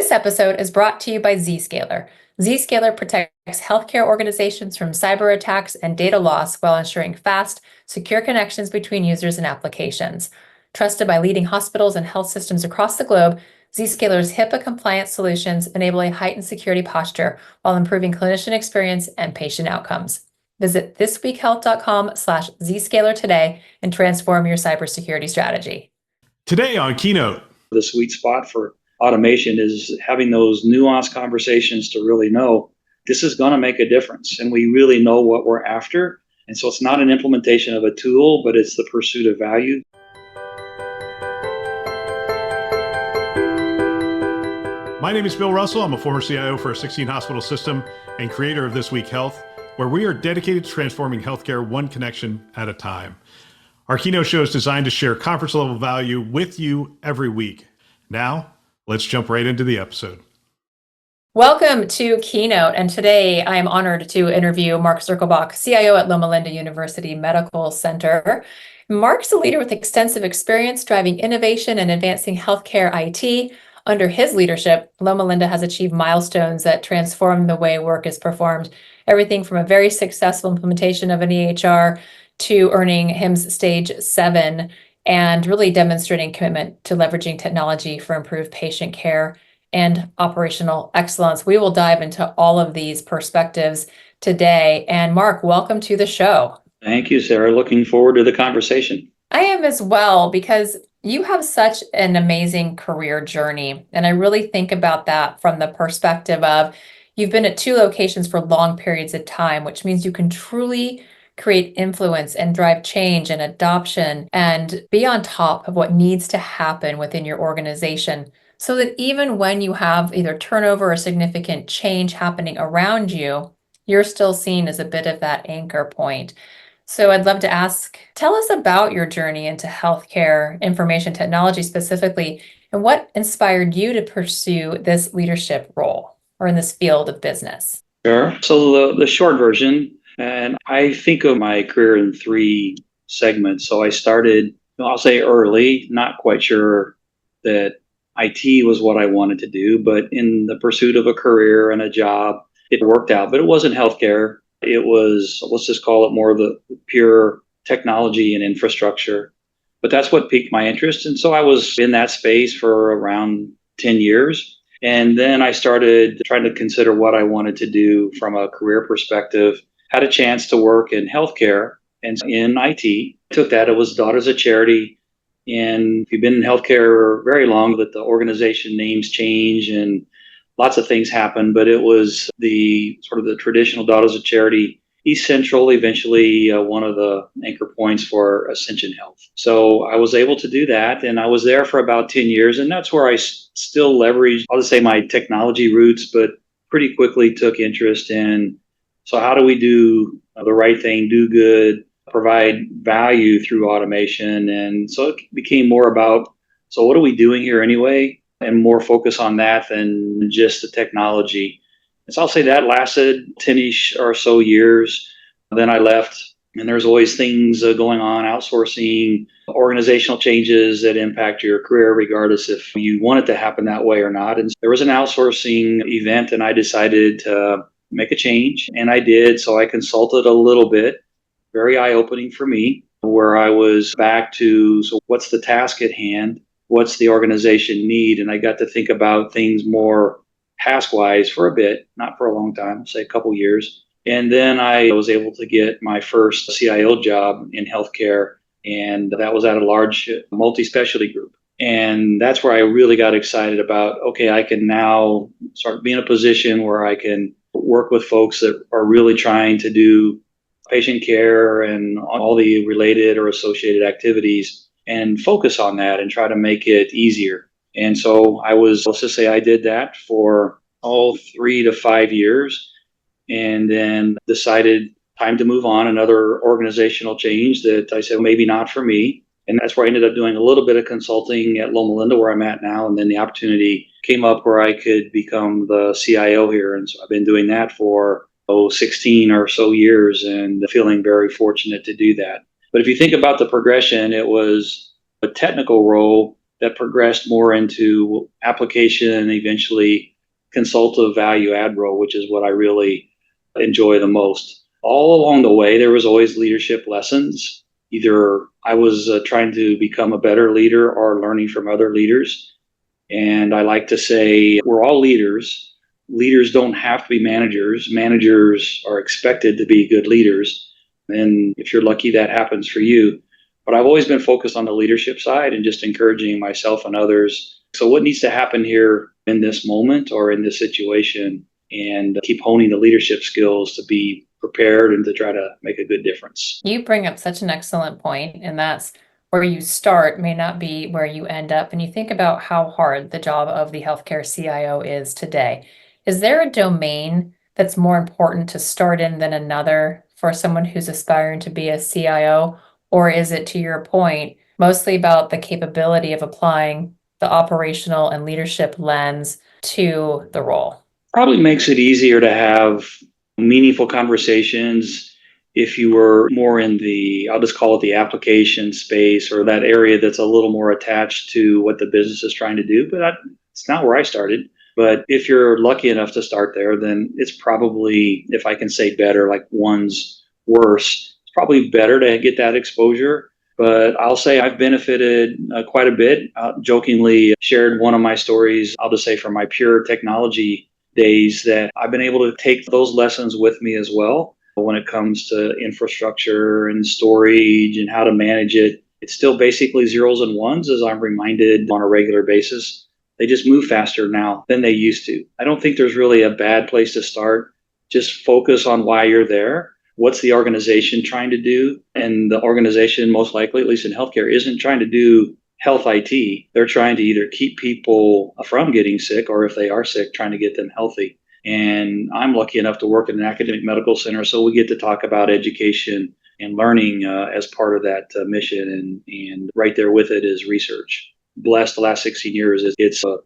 This episode is brought to you by Zscaler. Zscaler protects healthcare organizations from cyber attacks and data loss while ensuring fast, secure connections between users and applications. Trusted by leading hospitals and health systems across the globe, Zscaler's HIPAA-compliant solutions enable a heightened security posture while improving clinician experience and patient outcomes. Visit thisweekhealth.com/Zscaler today and transform your cybersecurity strategy. Today on Keynote. The sweet spot for automation is having those nuanced conversations to really know this is going to make a difference and we really know what we're after. And so it's not an implementation of a tool, but it's the pursuit of value. My name is Bill Russell. I'm a former CIO for a 16-hospital system and creator of This Week Health, where we are dedicated to transforming healthcare one connection at a time. Our Keynote show is designed to share conference-level value with you every week. Now, let's jump right into the episode. Welcome to Keynote, and today I am honored to interview Mark Zirkelbach, CIO at Loma University Medical Center. Mark's a leader with extensive experience driving innovation and advancing healthcare IT. Under his leadership, Loma has achieved milestones that transform the way work is performed, everything from a very successful implementation of an EHR to earning HIMSS Stage 7 and really demonstrating commitment to leveraging technology for improved patient care and operational excellence. We will dive into all of these perspectives today. And Mark, welcome to the show. Thank you, Sarah. Looking forward to the conversation. I am as well, because you have such an amazing career journey. And I really think about that from the perspective of you've been at 2 locations for long periods of time, which means you can truly create influence and drive change and adoption and be on top of what needs to happen within your organization, so that even when you have either turnover or significant change happening around you, you're still seen as a bit of that anchor point. So I'd love to ask, tell us about your journey into healthcare information technology specifically, and what inspired you to pursue this leadership role or in this field of business? Sure. So the short version, and I think of my career in 3 segments. So I started, I'll say early, not quite sure that IT was what I wanted to do, but in the pursuit of a career and a job, it worked out. But it wasn't healthcare. It was, let's just call it more of the pure technology and infrastructure. But that's what piqued my interest. And so I was in that space for around 10 years. And then I started trying to consider what I wanted to do from a career perspective. Had a chance to work in healthcare and in IT. Took that. It was Daughters of Charity. And if you've been in healthcare very long, that the organization names change and lots of things happen, but it was the sort of the traditional Daughters of Charity, East Central, eventually one of the anchor points for Ascension Health. So I was able to do that, and I was there for about 10 years, and that's where I still leveraged, I'll just say, my technology roots, but pretty quickly took interest in, so how do we do the right thing, do good, provide value through automation? And so it became more about, so what are we doing here anyway? And more focus on that than just the technology. And so I'll say that lasted 10-ish or so years. Then I left, and there's always things going on, outsourcing, organizational changes that impact your career, regardless if you want it to happen that way or not. And there was an outsourcing event, and I decided to make a change, and I did. So I consulted a little bit, very eye-opening for me, where I was back to, so what's the task at hand? What's the organization need? And I got to think about things more task-wise for a bit, not for a long time, say a couple years. And then I was able to get my first CIO job in healthcare, and that was at a large multi-specialty group. And that's where I really got excited about, okay, I can now start being in a position where I can work with folks that are really trying to do patient care and all the related or associated activities, and focus on that and try to make it easier. And so let's just say I did that for 3 to 5 years, and then decided time to move on, another organizational change that I said maybe not for me. And that's where I ended up doing a little bit of consulting at Loma, where I'm at now. And then the opportunity came up where I could become the CIO here. And so I've been doing that for 16 or so years, and feeling very fortunate to do that. But if you think about the progression, it was a technical role that progressed more into application and eventually consultative value add role, which is what I really enjoy the most. All along the way, there was always leadership lessons. Either I was trying to become a better leader or learning from other leaders. And I like to say we're all leaders. Leaders don't have to be managers. Managers are expected to be good leaders. And if you're lucky, that happens for you. But I've always been focused on the leadership side and just encouraging myself and others. So what needs to happen here in this moment or in this situation, and keep honing the leadership skills to be prepared and to try to make a good difference. You bring up such an excellent point, and that's where you start may not be where you end up. And you think about how hard the job of the healthcare CIO is today. Is there a domain that's more important to start in than another for someone who's aspiring to be a CIO? Or is it, to your point, mostly about the capability of applying the operational and leadership lens to the role? Probably makes it easier to have meaningful conversations if you were more in the, I'll just call it the application space, or that area that's a little more attached to what the business is trying to do. But it's not where I started. But if you're lucky enough to start there, then it's probably, if I can say better, like one's worse, it's probably better to get that exposure. But I'll say I've benefited quite a bit. Jokingly shared one of my stories, I'll just say from my pure technology days, that I've been able to take those lessons with me as well when it comes to infrastructure and storage and how to manage it. It's still basically zeros and ones, as I'm reminded on a regular basis. They just move faster now than they used to. I don't think there's really a bad place to start. Just focus on why you're there. What's the organization trying to do? And the organization, most likely, at least in healthcare, isn't trying to do health IT. They're trying to either keep people from getting sick, or if they are sick, trying to get them healthy. And I'm lucky enough to work in an academic medical center, so we get to talk about education and learning as part of that mission. And right there with it is research. Blessed the last 16 years, it's a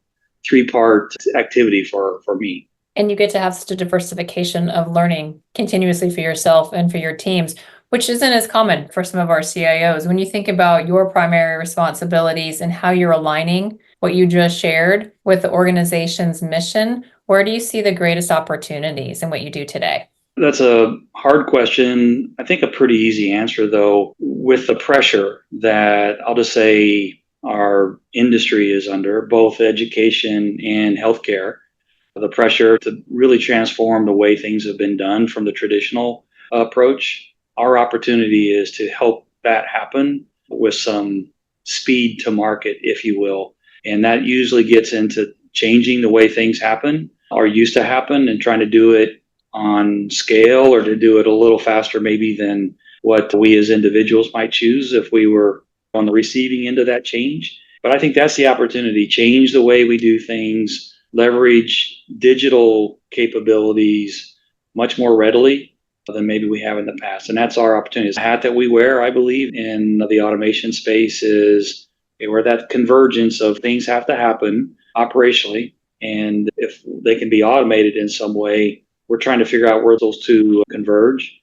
3-part activity for me. And you get to have such a diversification of learning continuously for yourself and for your teams, which isn't as common for some of our CIOs. When you think about your primary responsibilities and how you're aligning what you just shared with the organization's mission, where do you see the greatest opportunities in what you do today? That's a hard question. I think a pretty easy answer, though, with the pressure that I'll just say our industry is under, both education and healthcare, the pressure to really transform the way things have been done from the traditional approach. Our opportunity is to help that happen with some speed to market, if you will. And that usually gets into changing the way things happen or used to happen, and trying to do it on scale, or to do it a little faster maybe than what we as individuals might choose if we were on the receiving end of that change. But I think that's the opportunity. Change the way we do things, leverage digital capabilities much more readily than maybe we have in the past. And that's our opportunity. The hat that we wear, I believe, in the automation space is where that convergence of things have to happen operationally. And if they can be automated in some way, we're trying to figure out where those two converge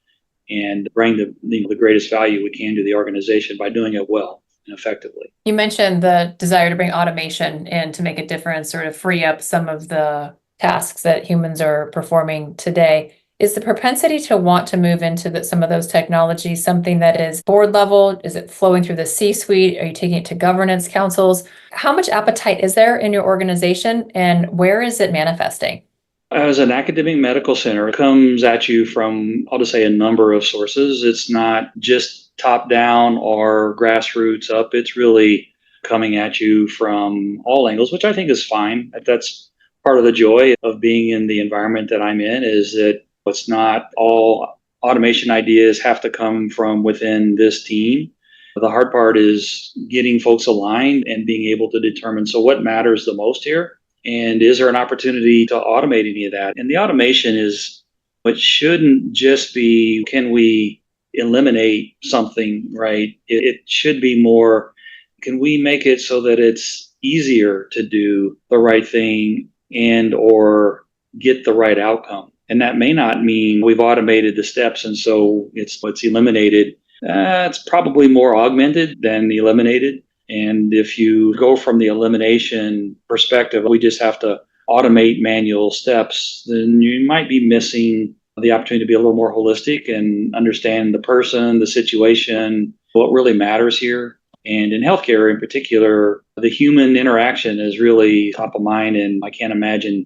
and bring the greatest value we can to the organization by doing it well and effectively. You mentioned the desire to bring automation in to make a difference or to free up some of the tasks that humans are performing today. Is the propensity to want to move into some of those technologies something that is board level? Is it flowing through the C-suite? Are you taking it to governance councils? How much appetite is there in your organization, and where is it manifesting? As an academic medical center, it comes at you from, I'll just say, a number of sources. It's not just top down or grassroots up. It's really coming at you from all angles, which I think is fine. That's part of the joy of being in the environment that I'm in, is that it's not all automation ideas have to come from within this team. The hard part is getting folks aligned and being able to determine, so what matters the most here? And is there an opportunity to automate any of that? And the automation is, it shouldn't just be, can we eliminate something, right? It should be more, can we make it so that it's easier to do the right thing and or get the right outcome? And that may not mean we've automated the steps and so it's eliminated. It's probably more augmented than eliminated. And if you go from the elimination perspective, we just have to automate manual steps, then you might be missing the opportunity to be a little more holistic and understand the person, the situation, what really matters here. And in healthcare in particular, the human interaction is really top of mind. And I can't imagine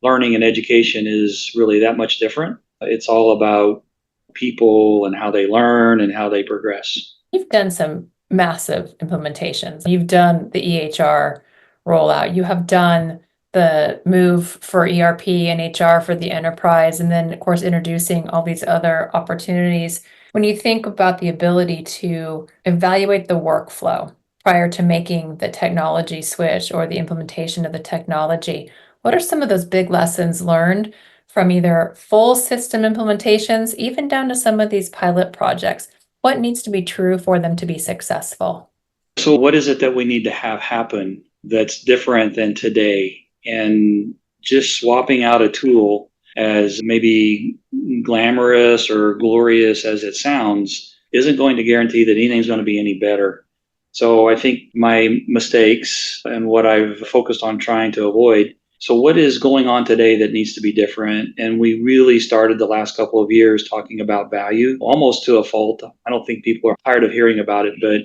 learning and education is really that much different. It's all about people and how they learn and how they progress. You've done some massive implementations. You've done the EHR rollout. You have done the move for ERP and HR for the enterprise, and then, of course, introducing all these other opportunities. When you think about the ability to evaluate the workflow prior to making the technology switch or the implementation of the technology, what are some of those big lessons learned from either full system implementations, even down to some of these pilot projects? What needs to be true for them to be successful? So, what is it that we need to have happen that's different than today? And just swapping out a tool, as maybe glamorous or glorious as it sounds, isn't going to guarantee that anything's going to be any better. So I think my mistakes and what I've focused on trying to avoid. So what is going on today that needs to be different? And we really started the last couple of years talking about value, almost to a fault. I don't think people are tired of hearing about it, but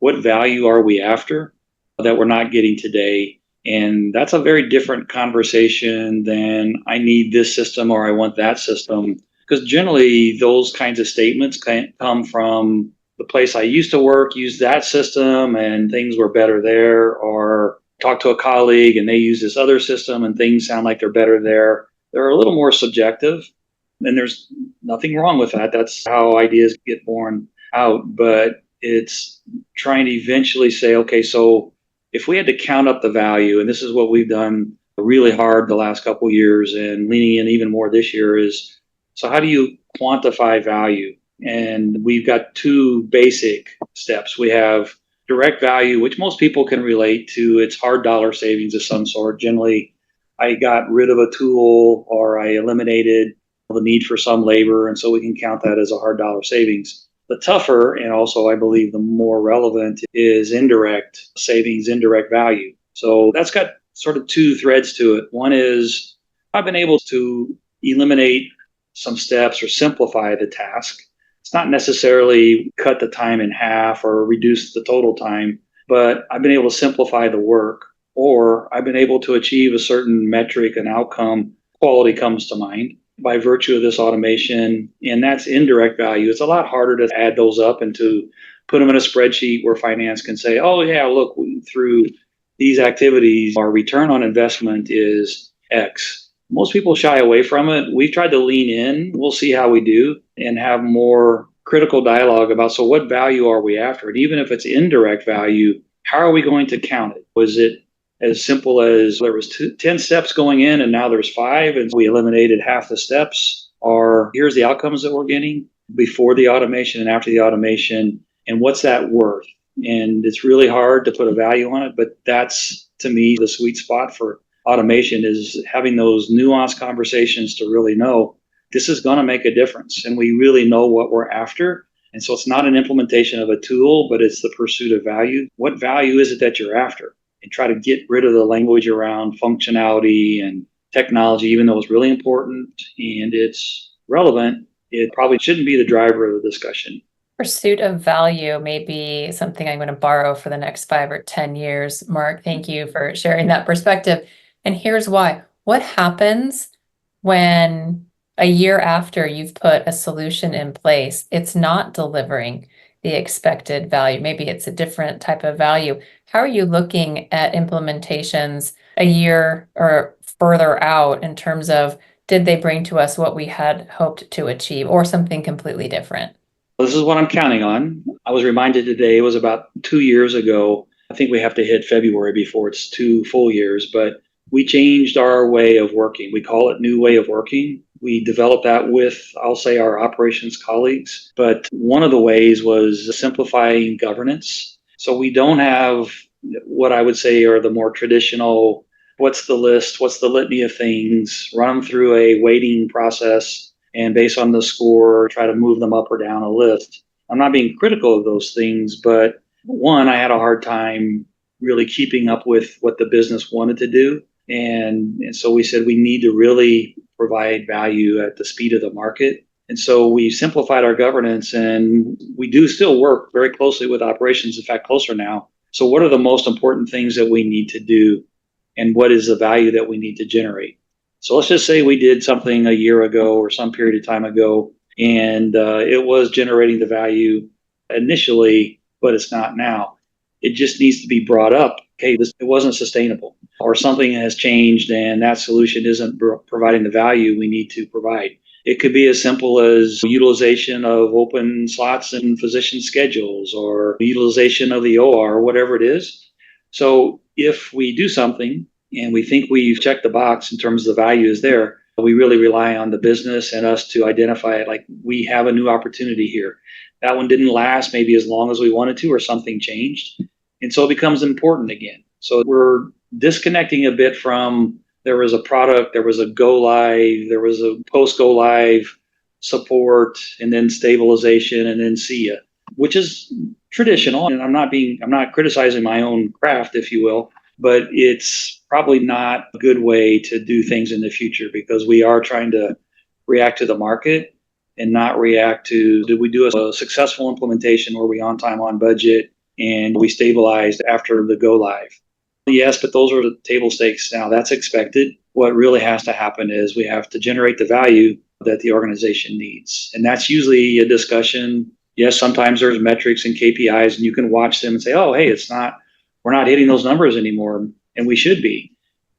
what value are we after that we're not getting today? And that's a very different conversation than I need this system or I want that system. Because generally, those kinds of statements can come from the place I used to work, used that system and things were better there, or talk to a colleague and they use this other system and things sound like they're better there. They're a little more subjective, and there's nothing wrong with that. That's how ideas get born out. But it's trying to eventually say, okay, so if we had to count up the value, and this is what we've done really hard the last couple of years and leaning in even more this year, is so how do you quantify value? And we've got two basic steps. We have direct value, which most people can relate to. It's hard dollar savings of some sort. Generally, I got rid of a tool or I eliminated the need for some labor, and so we can count that as a hard dollar savings. The tougher, and also I believe the more relevant, is indirect savings, indirect value. So that's got sort of two threads to it. One is I've been able to eliminate some steps or simplify the task. It's not necessarily cut the time in half or reduce the total time, but I've been able to simplify the work, or I've been able to achieve a certain metric and outcome. Quality comes to mind by virtue of this automation, and that's indirect value. It's a lot harder to add those up and to put them in a spreadsheet where finance can say, oh yeah, look, through these activities, our return on investment is X. Most people shy away from it. We've tried to lean in. We'll see how we do and have more critical dialogue about, so what value are we after? And even if it's indirect value, how are we going to count it? Was it as simple as there was 10 steps going in and now there's 5 and we eliminated half the steps? Or here's the outcomes that we're getting before the automation and after the automation, and what's that worth? And it's really hard to put a value on it, but that's, to me, the sweet spot for automation, is having those nuanced conversations to really know this is going to make a difference and we really know what we're after. And so it's not an implementation of a tool, but it's the pursuit of value. What value is it that you're after? And try to get rid of the language around functionality and technology, even though it's really important and it's relevant. It probably shouldn't be the driver of the discussion. Pursuit of value may be something I'm going to borrow for the next 5 or 10 years. Mark, thank you for sharing that perspective. And here's why. What happens when a year after you've put a solution in place, it's not delivering the expected value? Maybe it's a different type of value. How are you looking at implementations a year or further out in terms of, did they bring to us what we had hoped to achieve or something completely different? This is what I'm counting on. I was reminded today, it was about 2 years ago. I think we have to hit February before it's 2 full years, but we changed our way of working. We call it New Way of Working. We developed that with, I'll say, our operations colleagues. But one of the ways was simplifying governance. So we don't have what I would say are the more traditional, what's the list, what's the litany of things, run them through a weighting process, and based on the score, try to move them up or down a list. I'm not being critical of those things, but One, I had a hard time really keeping up with what the business wanted to do. And so we said we need to really provide value at the speed of the market. And so we simplified our governance, and we do still work very closely with operations, in fact, closer now. So what are the most important things that we need to do, and what is the value that we need to generate? So let's just say we did something a year ago or some period of time ago, and it was generating the value initially, but it's not now. It just needs to be brought up. Okay, it wasn't sustainable, or something has changed, and that solution isn't providing the value we need to provide. It could be as simple as utilization of open slots in physician schedules, or utilization of the OR, or whatever it is. So if we do something and we think we've checked the box in terms of the value is there, we really rely on the business and us to identify it, like we have a new opportunity here. That one didn't last maybe as long as we wanted to, or something changed. And so it becomes important again. So we're disconnecting a bit from there was a product, there was a go live, there was a post go live support, and then stabilization, and then see ya, which is traditional. And I'm not criticizing my own craft, if you will, but it's probably not a good way to do things in the future, because we are trying to react to the market and not react to, did we do a successful implementation? Were we on time, on budget, and we stabilized after the go live? Yes, but those are the table stakes now. That's expected. What really has to happen is we have to generate the value that the organization needs. And that's usually a discussion. Yes, sometimes there's metrics and KPIs, and you can watch them and say, oh, hey, we're not hitting those numbers anymore, and we should be.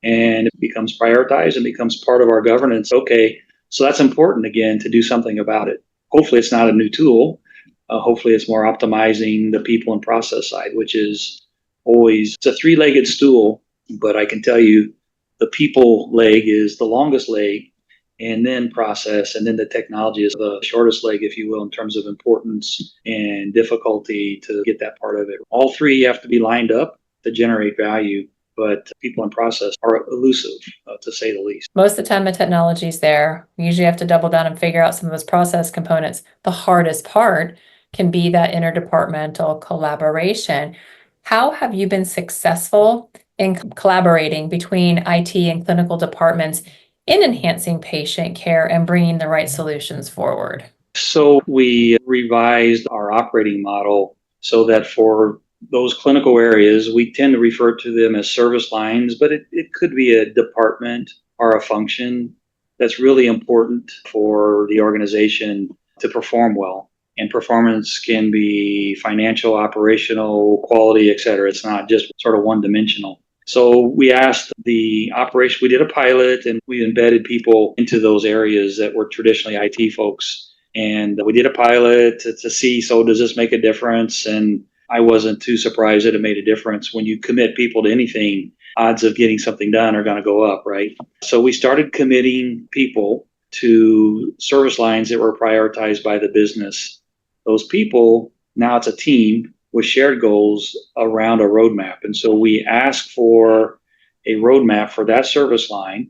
And it becomes prioritized and becomes part of our governance. Okay, so that's important, again, to do something about it. Hopefully it's not a new tool. Hopefully it's more optimizing the people and process side, which is always, it's a three-legged stool, but I can tell you the people leg is the longest leg, and then process, and then the technology is the shortest leg, if you will, in terms of importance and difficulty to get that part of it. All three have to be lined up to generate value, but people and process are elusive, to say the least. Most of the time the technology is there. We usually have to double down and figure out some of those process components. The hardest part can be that interdepartmental collaboration. How have you been successful in collaborating between IT and clinical departments in enhancing patient care and bringing the right solutions forward? So we revised our operating model so that for those clinical areas, we tend to refer to them as service lines, but it could be a department or a function that's really important for the organization to perform well. And performance can be financial, operational, quality, et cetera. It's not just sort of one dimensional. So we asked the operation, we did a pilot, and we embedded people into those areas that were traditionally IT folks. And we did a pilot to see, so does this make a difference? And I wasn't too surprised that it made a difference. When you commit people to anything, odds of getting something done are going to go up, right? So we started committing people to service lines that were prioritized by the business. Those people, now it's a team with shared goals around a roadmap. And so we ask for a roadmap for that service line,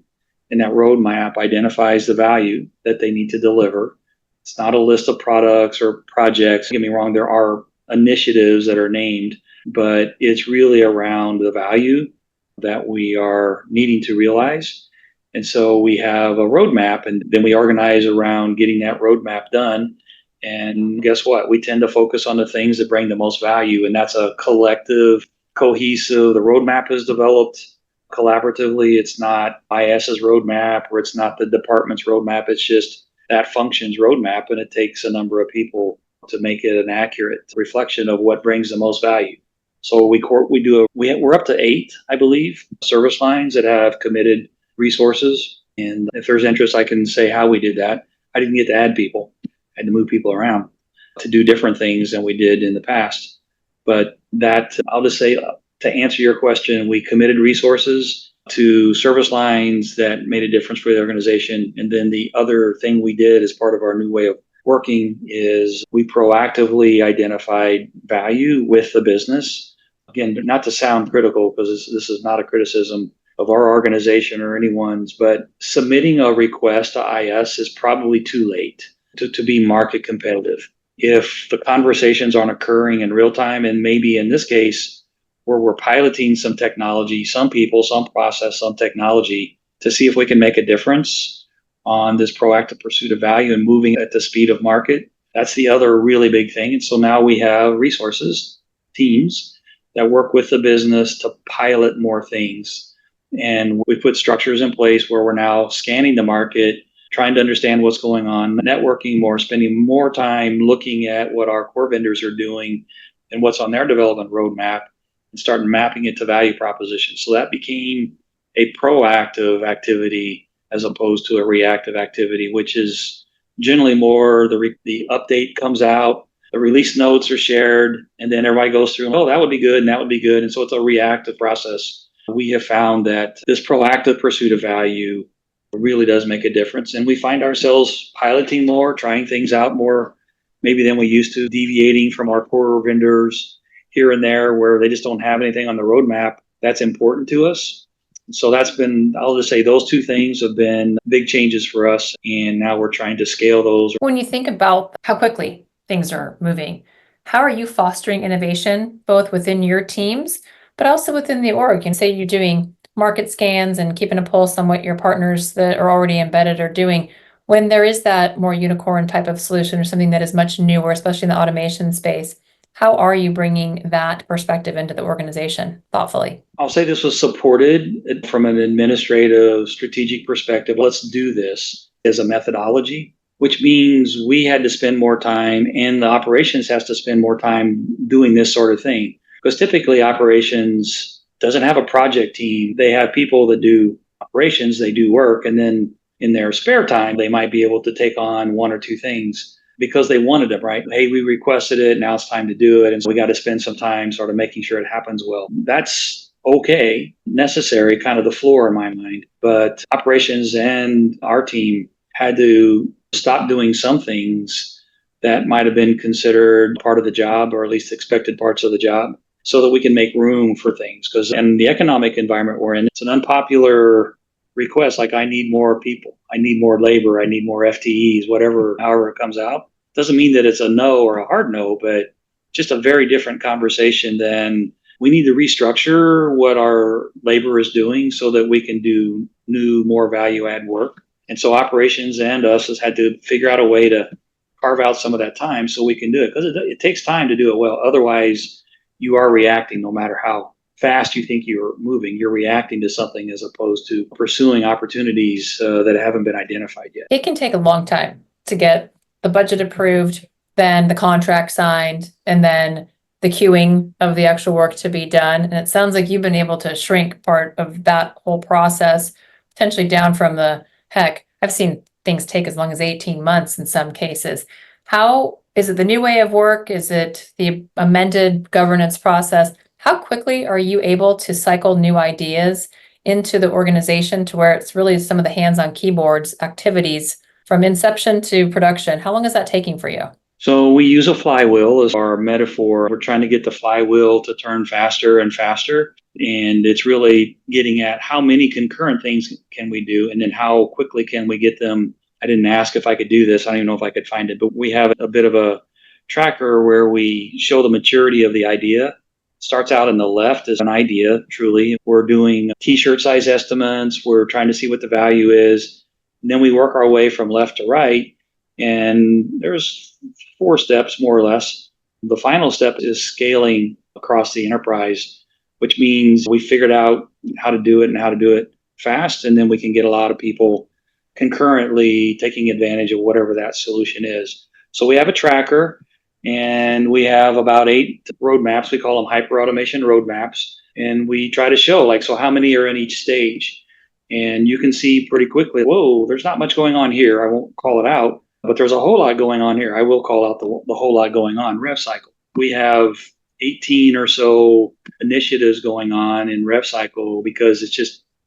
and that roadmap identifies the value that they need to deliver. It's not a list of products or projects. Don't get me wrong, there are initiatives that are named, but it's really around the value that we are needing to realize. And so we have a roadmap, and then we organize around getting that roadmap done. And guess what? We tend to focus on the things that bring the most value, and that's a collective, cohesive. The roadmap is developed collaboratively. It's not IS's roadmap, or it's not the department's roadmap. It's just that function's roadmap, and it takes a number of people to make it an accurate reflection of what brings the most value. So we're up to 8, I believe, service lines that have committed resources. And if there's interest, I can say how we did that. I didn't get to add people. I had to move people around to do different things than we did in the past. But that, I'll just say, to answer your question, we committed resources to service lines that made a difference for the organization. And then the other thing we did as part of our new way of working is we proactively identified value with the business. Again, not to sound critical, because this is not a criticism of our organization or anyone's, but submitting a request to IS is probably too late to be market competitive. if the conversations aren't occurring in real time, and maybe in this case, where we're piloting some technology, some people, some process, some technology, to see if we can make a difference on this proactive pursuit of value and moving at the speed of market. That's the other really big thing. And so now we have resources, teams that work with the business to pilot more things. And we put structures in place where we're now scanning the market, trying to understand what's going on, networking more, spending more time looking at what our core vendors are doing and what's on their development roadmap, and starting mapping it to value propositions. So that became a proactive activity as opposed to a reactive activity, which is generally more the update comes out, the release notes are shared, and then everybody goes through, oh, that would be good, and that would be good. And so it's a reactive process. We have found that this proactive pursuit of value really does make a difference. And we find ourselves piloting more, trying things out more, maybe than we used to, deviating from our core vendors here and there where they just don't have anything on the roadmap that's important to us. So that's been, I'll just say those two things have been big changes for us. And now we're trying to scale those. When you think about how quickly things are moving, how are you fostering innovation, both within your teams, but also within the org? And say you're doing market scans and keeping a pulse on what your partners that are already embedded are doing. When there is that more unicorn type of solution or something that is much newer, especially in the automation space, how are you bringing that perspective into the organization thoughtfully? I'll say this was supported from an administrative strategic perspective. Let's do this as a methodology, which means we had to spend more time and the operations has to spend more time doing this sort of thing. Because typically operations doesn't have a project team. They have people that do operations, they do work, and then in their spare time, they might be able to take on one or two things because they wanted them, right? Hey, we requested it, now it's time to do it. And so we got to spend some time sort of making sure it happens well. That's okay, necessary, kind of the floor in my mind. But operations and our team had to stop doing some things that might have been considered part of the job, or at least expected parts of the job, so that we can make room for things. Because in the economic environment we're in, it's an unpopular request, like I need more people, I need more labor, I need more FTEs, whatever, however it comes out. Doesn't mean that it's a no or a hard no, but just a very different conversation than we need to restructure what our labor is doing so that we can do new, more value add work. And so operations and us has had to figure out a way to carve out some of that time so we can do it, because it takes time to do it well. Otherwise, you are reacting no matter how fast you think you're moving. You're reacting to something as opposed to pursuing opportunities that haven't been identified yet. It can take a long time to get the budget approved, then the contract signed, and then the queuing of the actual work to be done. And it sounds like you've been able to shrink part of that whole process, potentially down from I've seen things take as long as 18 months in some cases. How is it the new way of work? Is it the amended governance process? How quickly are you able to cycle new ideas into the organization to where it's really some of the hands-on keyboards activities from inception to production? How long is that taking for you? So we use a flywheel as our metaphor. We're trying to get the flywheel to turn faster and faster. And it's really getting at how many concurrent things can we do, and then how quickly can we get them. I didn't ask if I could do this. I don't even know if I could find it, but we have a bit of a tracker where we show the maturity of the idea. Starts out in the left as an idea, truly. We're doing t-shirt size estimates. We're trying to see what the value is. And then we work our way from left to right. And there's 4 steps, more or less. The final step is scaling across the enterprise, which means we figured out how to do it and how to do it fast. And then we can get a lot of people concurrently taking advantage of whatever that solution is. So we have a tracker. And we have about 8 roadmaps. We call them hyper automation roadmaps. And we try to show, so how many are in each stage? And you can see pretty quickly, whoa, there's not much going on here. I won't call it out, but there's a whole lot going on here. I will call out the whole lot going on. Rev cycle. We have 18 or so initiatives going on in rev cycle because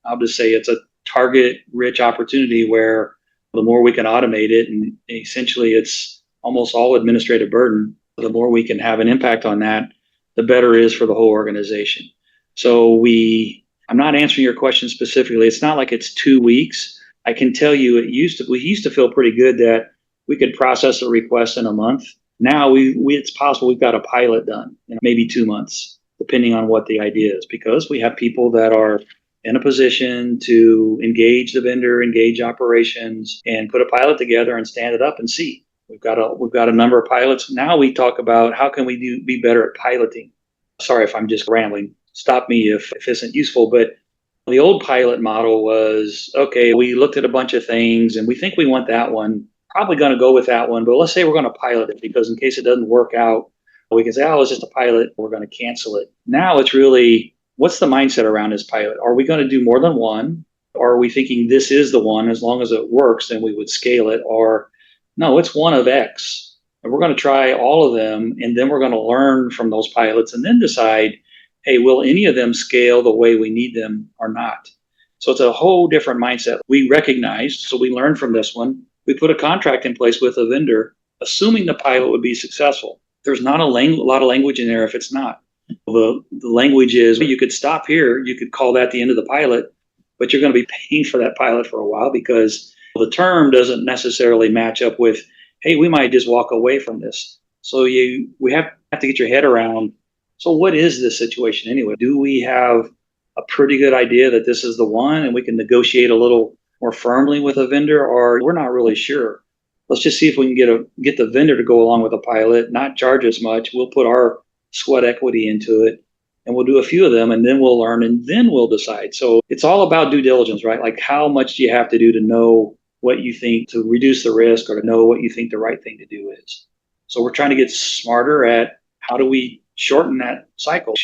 I'll just say it's a target rich opportunity where the more we can automate it, and essentially it's almost all administrative burden, the more we can have an impact on that, the better it is for the whole organization. So I'm not answering your question specifically. It's not like it's 2 weeks. I can tell you we used to feel pretty good that we could process a request in a month. Now it's possible we've got a pilot done in maybe 2 months, depending on what the idea is, because we have people that are in a position to engage the vendor, engage operations, and put a pilot together and stand it up and see. We've got a number of pilots. Now we talk about how can we be better at piloting. Sorry if I'm just rambling. Stop me if isn't useful, but the old pilot model was, okay, we looked at a bunch of things and we think we want that one, probably going to go with that one, but let's say we're going to pilot it because in case it doesn't work out, we can say, oh, it's just a pilot, we're going to cancel it. Now it's really, what's the mindset around this pilot? Are we going to do more than one? Or are we thinking this is the one, as long as it works, then we would scale it? Or no, it's one of X. And we're going to try all of them, and then we're going to learn from those pilots and then decide, hey, will any of them scale the way we need them or not? So it's a whole different mindset. We recognized, so we learned from this one. We put a contract in place with a vendor, assuming the pilot would be successful. There's not a lot of language in there if it's not. The language is, you could stop here, you could call that the end of the pilot, but you're going to be paying for that pilot for a while because the term doesn't necessarily match up with, hey, we might just walk away from this. So we have to get your head around, so what is this situation anyway? Do we have a pretty good idea that this is the one and we can negotiate a little more firmly with a vendor, or we're not really sure? Let's just see if we can get the vendor to go along with a pilot, not charge as much. We'll put our sweat equity into it and we'll do a few of them and then we'll learn and then we'll decide. So it's all about due diligence, right? Like how much do you have to do to know what you think to reduce the risk or to know what you think the right thing to do is. So we're trying to get smarter at how do we shorten that cycle?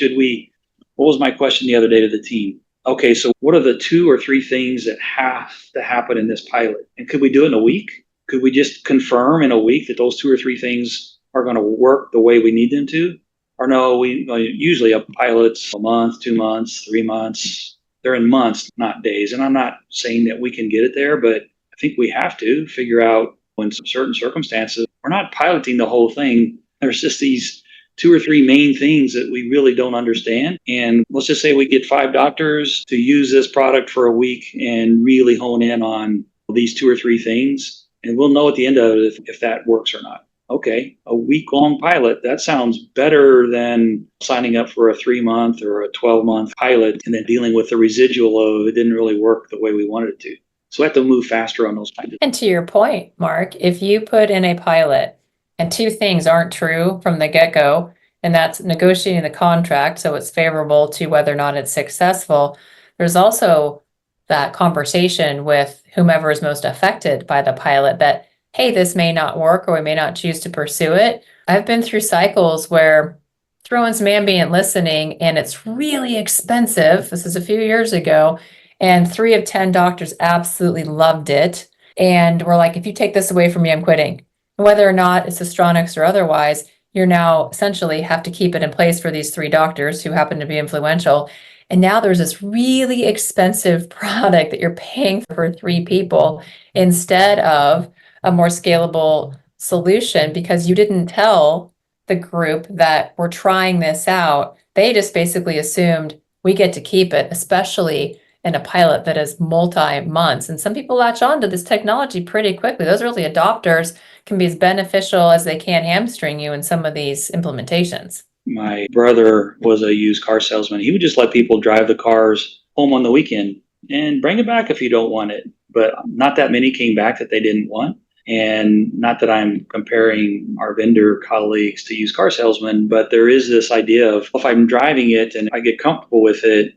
What was my question the other day to the team? Okay, so what are the 2 or 3 things that have to happen in this pilot? And could we do it in a week? Could we just confirm in a week that those 2 or 3 things are going to work the way we need them to? Or no, usually a pilot's a month, 2 months, 3 months. They're in months, not days. And I'm not saying that we can get it there, but I think we have to figure out when certain circumstances, we're not piloting the whole thing. There's just these 2 or 3 main things that we really don't understand. And let's just say we get 5 doctors to use this product for a week and really hone in on these 2 or 3 things. And we'll know at the end of it if that works or not. Okay, a week-long pilot, that sounds better than signing up for a 3-month or a 12-month pilot and then dealing with the residual of it didn't really work the way we wanted it to. So we have to move faster on those kinds of things. And to your point, Mark, if you put in a pilot and 2 things aren't true from the get-go, and that's negotiating the contract so it's favorable to whether or not it's successful, there's also that conversation with whomever is most affected by the pilot that, hey, this may not work or we may not choose to pursue it. I've been through cycles where throw in some ambient listening and it's really expensive. This is a few years ago. And 3 of 10 doctors absolutely loved it. And we're like, if you take this away from me, I'm quitting. Whether or not it's Astronics or otherwise, you're now essentially have to keep it in place for these 3 doctors who happen to be influential. And now there's this really expensive product that you're paying for 3 people instead of a more scalable solution because you didn't tell the group that we're trying this out. They just basically assumed we get to keep it, especially in a pilot that is multi-months. And some people latch on to this technology pretty quickly. Those early adopters can be as beneficial as they can hamstring you in some of these implementations. My brother was a used car salesman. He would just let people drive the cars home on the weekend and bring it back if you don't want it. But not that many came back that they didn't want. And not that I'm comparing our vendor colleagues to used car salesmen, but there is this idea of if I'm driving it and I get comfortable with it,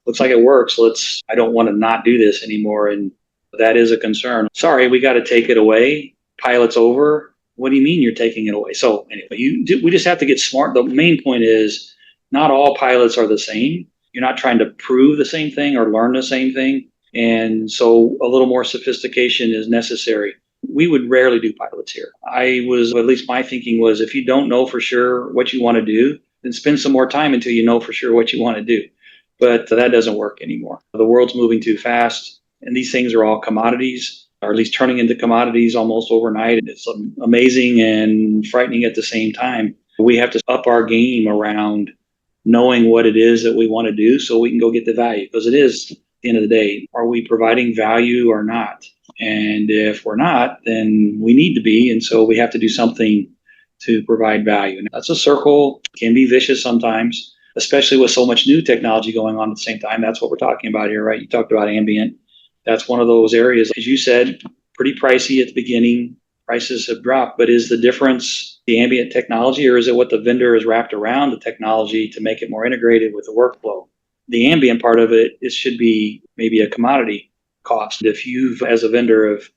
looks like it works. I don't want to not do this anymore. And that is a concern. Sorry, we got to take it away. Pilot's over. What do you mean you're taking it away? So anyway, we just have to get smart. The main point is not all pilots are the same. You're not trying to prove the same thing or learn the same thing. And so a little more sophistication is necessary. We would rarely do pilots here. At least my thinking was, if you don't know for sure what you want to do, then spend some more time until you know for sure what you want to do. But that doesn't work anymore. The world's moving too fast, and these things are all commodities, or at least turning into commodities almost overnight. It's amazing and frightening at the same time. We have to up our game around knowing what it is that we want to do so we can go get the value. Because it is, at the end of the day, are we providing value or not? And if we're not, then we need to be. And so we have to do something to provide value. And that's a circle, can be vicious sometimes, especially with so much new technology going on at the same time. That's what we're talking about here, right? You talked about ambient. That's one of those areas, as you said, pretty pricey at the beginning. Prices have dropped, but is the difference the ambient technology, or is it what the vendor has wrapped around the technology to make it more integrated with the workflow? The ambient part of it, should be maybe a commodity cost. If you've, as a vendor, have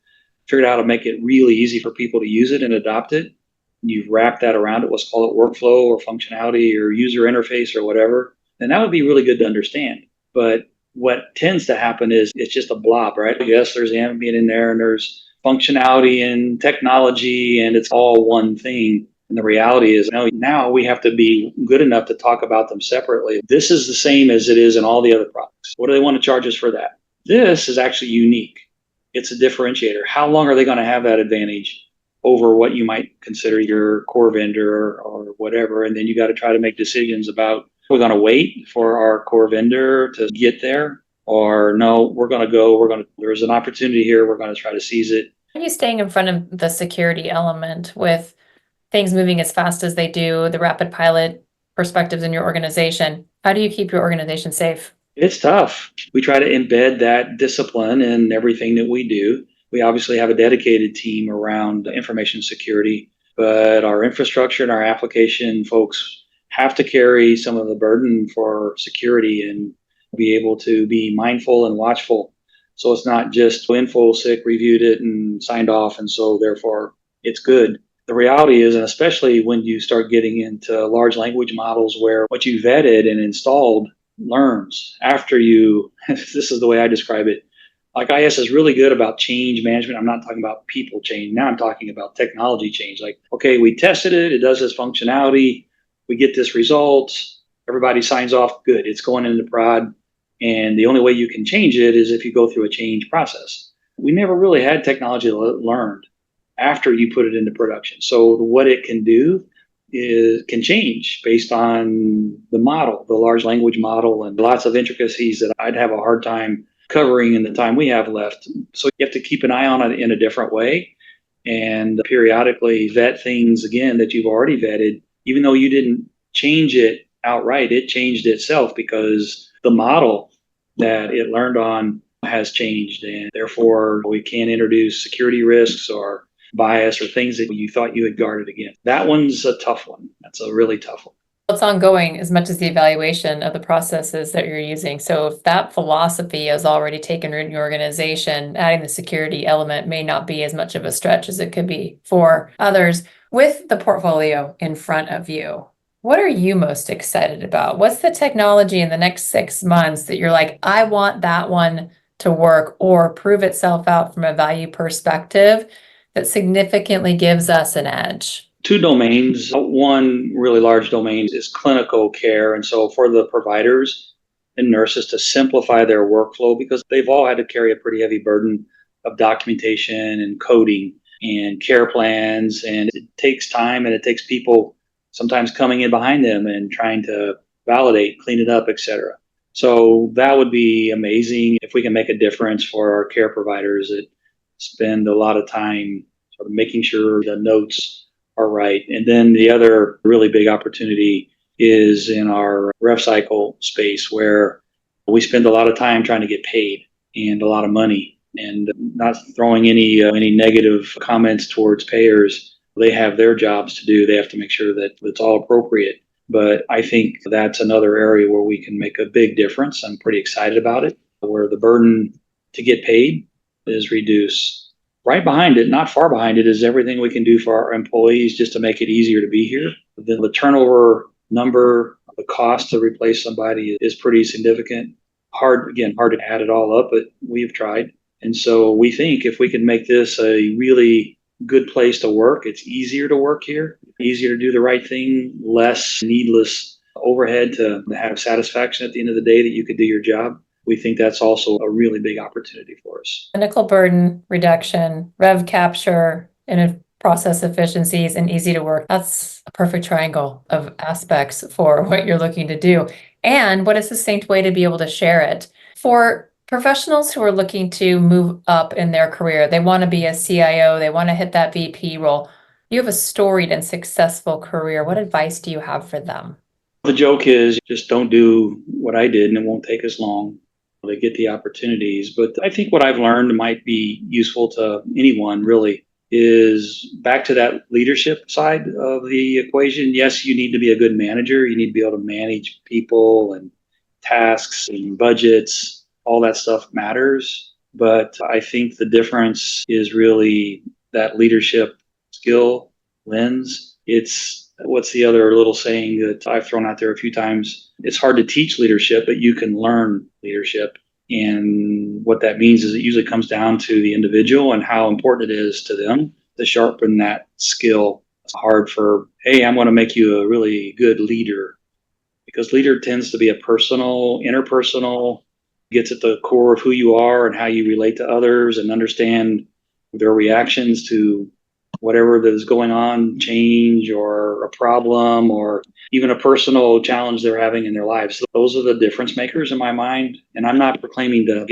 figured out how to make it really easy for people to use it and adopt it, you've wrapped that around it, let's call it workflow or functionality or user interface or whatever, then that would be really good to understand. But what tends to happen is it's just a blob, right? Yes, there's ambient in there and there's functionality and technology and it's all one thing. And the reality is now we have to be good enough to talk about them separately. This is the same as it is in all the other products. What do they want to charge us for that? This is actually unique. It's a differentiator. How long are they going to have that advantage over what you might consider your core vendor or whatever? And then you got to try to make decisions about, we're going to wait for our core vendor to get there, or no, we're going to go, there's an opportunity here, we're going to try to seize it. Are you staying in front of the security element with things moving as fast as they do, the rapid pilot perspectives in your organization? How do you keep your organization safe? It's tough. We try to embed that discipline in everything that we do. We obviously have a dedicated team around information security, but our infrastructure and our application folks have to carry some of the burden for security and be able to be mindful and watchful. So it's not just InfoSec reviewed it and signed off, and so therefore it's good. The reality is, and especially when you start getting into large language models where what you vetted and installed learns after you, this is the way I describe it. Like IS is really good about change management. I'm not talking about people change. Now I'm talking about technology change. Like, okay, we tested it. It does this functionality. We get this result. Everybody signs off. Good. It's going into prod. And the only way you can change it is if you go through a change process. We never really had technology learned after you put it into production. So what it can do is can change based on the model, the large language model, and lots of intricacies that I'd have a hard time covering in the time we have left. So you have to keep an eye on it in a different way and periodically vet things again that you've already vetted. Even though you didn't change it outright, it changed itself because the model that it learned on has changed, and therefore we can't introduce security risks or bias or things that you thought you had guarded against. That one's a tough one. That's a really tough one. It's ongoing as much as the evaluation of the processes that you're using. So if that philosophy has already taken root in your organization, adding the security element may not be as much of a stretch as it could be for others. With the portfolio in front of you, what are you most excited about? What's the technology in the next 6 months that you're like, I want that one to work or prove itself out from a value perspective that significantly gives us an edge? 2 domains. One really large domain is clinical care. And so for the providers and nurses to simplify their workflow, because they've all had to carry a pretty heavy burden of documentation and coding and care plans. And it takes time and it takes people sometimes coming in behind them and trying to validate, clean it up, et cetera. So that would be amazing if we can make a difference for our care providers that spend a lot of time sort of making sure the notes are right. And then the other really big opportunity is in our rev cycle space, where we spend a lot of time trying to get paid and a lot of money, and not throwing any negative comments towards payers. They have their jobs to do. They have to make sure that it's all appropriate. But I think that's another area where we can make a big difference. I'm pretty excited about it, where the burden to get paid is reduced. Right behind it, not far behind it, is everything we can do for our employees just to make it easier to be here. Then the turnover number, the cost to replace somebody is pretty significant. Hard to add it all up, but we've tried. And so we think if we can make this a really good place to work, it's easier to work here, easier to do the right thing, less needless overhead to have satisfaction at the end of the day that you could do your job. We think that's also a really big opportunity for us. Clinical burden reduction, rev capture, and process efficiencies, and easy to work. That's a perfect triangle of aspects for what you're looking to do. And what a succinct way to be able to share it. For professionals who are looking to move up in their career, they want to be a CIO, they want to hit that VP role. You have a storied and successful career. What advice do you have for them? The joke is just don't do what I did and it won't take as long. They get the opportunities. But I think what I've learned might be useful to anyone really is back to that leadership side of the equation. Yes, you need to be a good manager. You need to be able to manage people and tasks and budgets. All that stuff matters. But I think the difference is really that leadership skill lens. It's what's the other little saying that I've thrown out there a few times? It's hard to teach leadership, but you can learn leadership. And what that means is it usually comes down to the individual and how important it is to them to sharpen that skill. It's hard for, hey, I'm going to make you a really good leader, because leader tends to be a personal, interpersonal, gets at the core of who you are and how you relate to others and understand their reactions to whatever that is going on, change or a problem or even a personal challenge they're having in their lives. Those are the difference makers in my mind. And I'm not proclaiming to,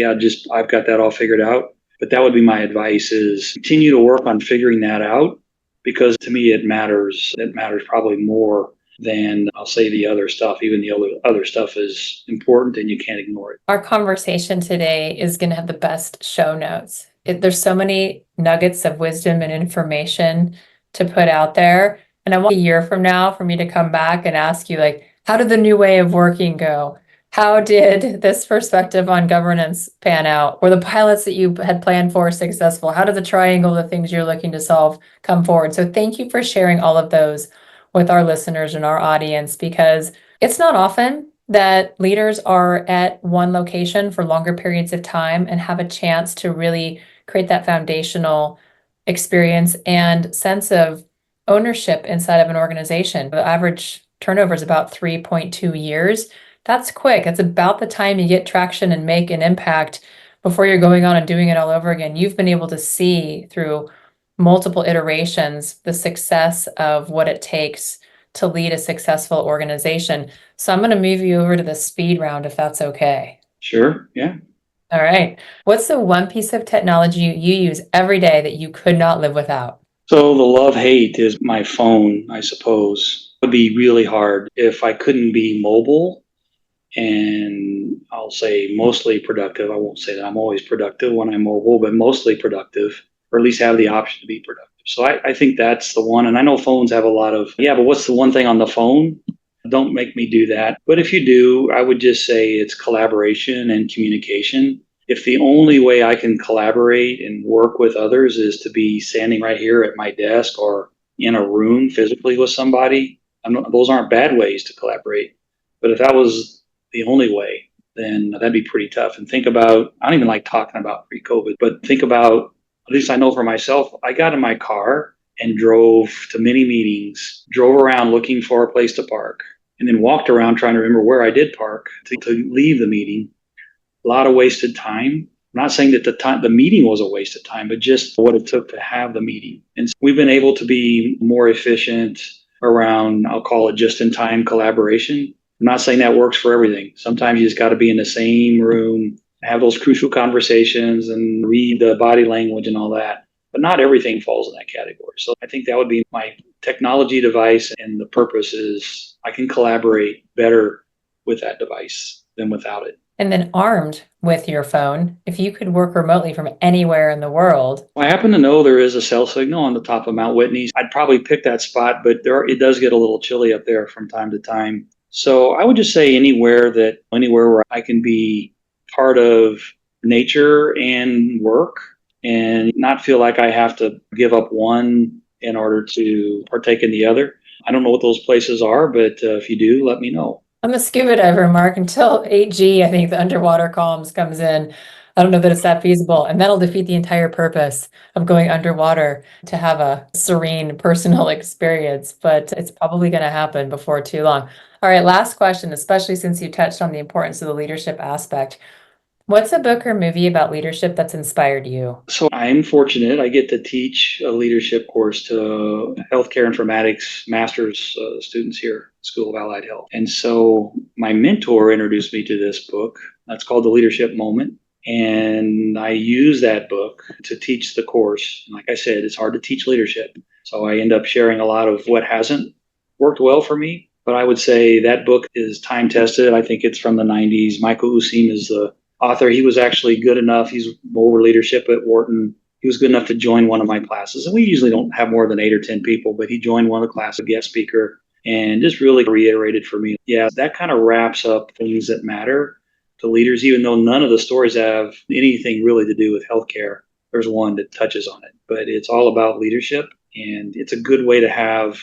I've got that all figured out. But that would be my advice, is continue to work on figuring that out, because to me it matters. It matters probably more than, I'll say, the other stuff. Even the other stuff is important and you can't ignore it. Our conversation today is going to have the best show notes. There's so many nuggets of wisdom and information to put out there. And I want a year from now for me to come back and ask you, like, how did the new way of working go? How did this perspective on governance pan out? Were the pilots that you had planned for successful? How did the triangle, the things you're looking to solve, come forward? So thank you for sharing all of those with our listeners and our audience, because it's not often that leaders are at one location for longer periods of time and have a chance to really create that foundational experience and sense of ownership inside of an organization. The average turnover is about 3.2 years. That's quick. That's about the time you get traction and make an impact before you're going on and doing it all over again. You've been able to see through multiple iterations the success of what it takes to lead a successful organization. So I'm going to move you over to the speed round, if that's okay. Sure. Yeah. All right. What's the one piece of technology you use every day that you could not live without? So the love-hate is my phone, I suppose. It would be really hard if I couldn't be mobile and, I'll say, mostly productive. I won't say that I'm always productive when I'm mobile, but mostly productive, or at least have the option to be productive. So I think that's the one. And I know phones have a lot of, but what's the one thing on the phone? Don't make me do that. But if you do, I would just say it's collaboration and communication. If the only way I can collaborate and work with others is to be standing right here at my desk or in a room physically with somebody, those aren't bad ways to collaborate. But if that was the only way, then that'd be pretty tough. And think about, I don't even like talking about pre-COVID, but think about, at least I know for myself, I got in my car and drove to many meetings, drove around looking for a place to park, and then walked around trying to remember where I did park to leave the meeting. A lot of wasted time. I'm not saying that the meeting was a waste of time, but just what it took to have the meeting. And so we've been able to be more efficient around, I'll call it just-in-time collaboration. I'm not saying that works for everything. Sometimes you just got to be in the same room, have those crucial conversations and read the body language and all that. But not everything falls in that category. So I think that would be my technology device. And the purpose is I can collaborate better with that device than without it. And then armed with your phone, if you could work remotely from anywhere in the world. I happen to know there is a cell signal on the top of Mount Whitney. I'd probably pick that spot, but it does get a little chilly up there from time to time. So I would just say anywhere where I can be part of nature and work and not feel like I have to give up one in order to partake in the other. I don't know what those places are, but if you do, let me know. I'm a scuba diver, Mark, until 8G, I think the underwater columns comes in. I don't know that it's that feasible. And that'll defeat the entire purpose of going underwater, to have a serene personal experience. But it's probably going to happen before too long. All right, last question, especially since you touched on the importance of the leadership aspect. What's a book or movie about leadership that's inspired you? So I'm fortunate. I get to teach a leadership course to healthcare informatics master's students here at School of Allied Health. And so my mentor introduced me to this book. That's called The Leadership Moment. And I use that book to teach the course. And like I said, it's hard to teach leadership. So I end up sharing a lot of what hasn't worked well for me. But I would say that book is time tested. I think it's from the 90s. Michael Useem is the author. He was actually good enough. He's over leadership at Wharton. He was good enough to join one of my classes. And we usually don't have more than 8 or 10 people, but he joined one of the classes, a guest speaker, and just really reiterated for me, yeah, that kind of wraps up things that matter to leaders, even though none of the stories have anything really to do with healthcare. There's one that touches on it, but it's all about leadership. And it's a good way to have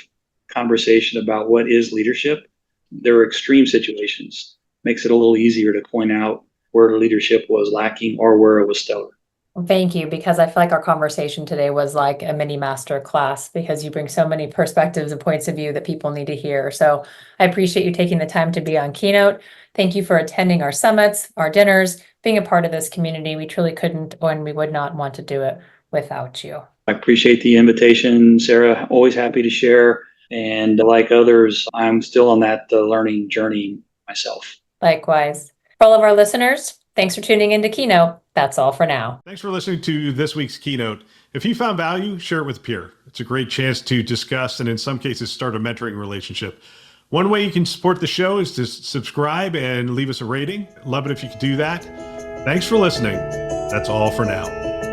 conversation about what is leadership. There are extreme situations. Makes it a little easier to point out where leadership was lacking or where it was stellar. Well, thank you, because I feel like our conversation today was like a mini master class, because you bring so many perspectives and points of view that people need to hear. So I appreciate you taking the time to be on Keynote. Thank you for attending our summits, our dinners, being a part of this community. We truly couldn't, and we would not want to do it without you. I appreciate the invitation, Sarah. Always happy to share. And like others, I'm still on that learning journey myself. Likewise. For all of our listeners, thanks for tuning into Keynote. That's all for now. Thanks for listening to this week's Keynote. If you found value, share it with a peer. It's a great chance to discuss and in some cases start a mentoring relationship. One way you can support the show is to subscribe and leave us a rating. Love it if you could do that. Thanks for listening. That's all for now.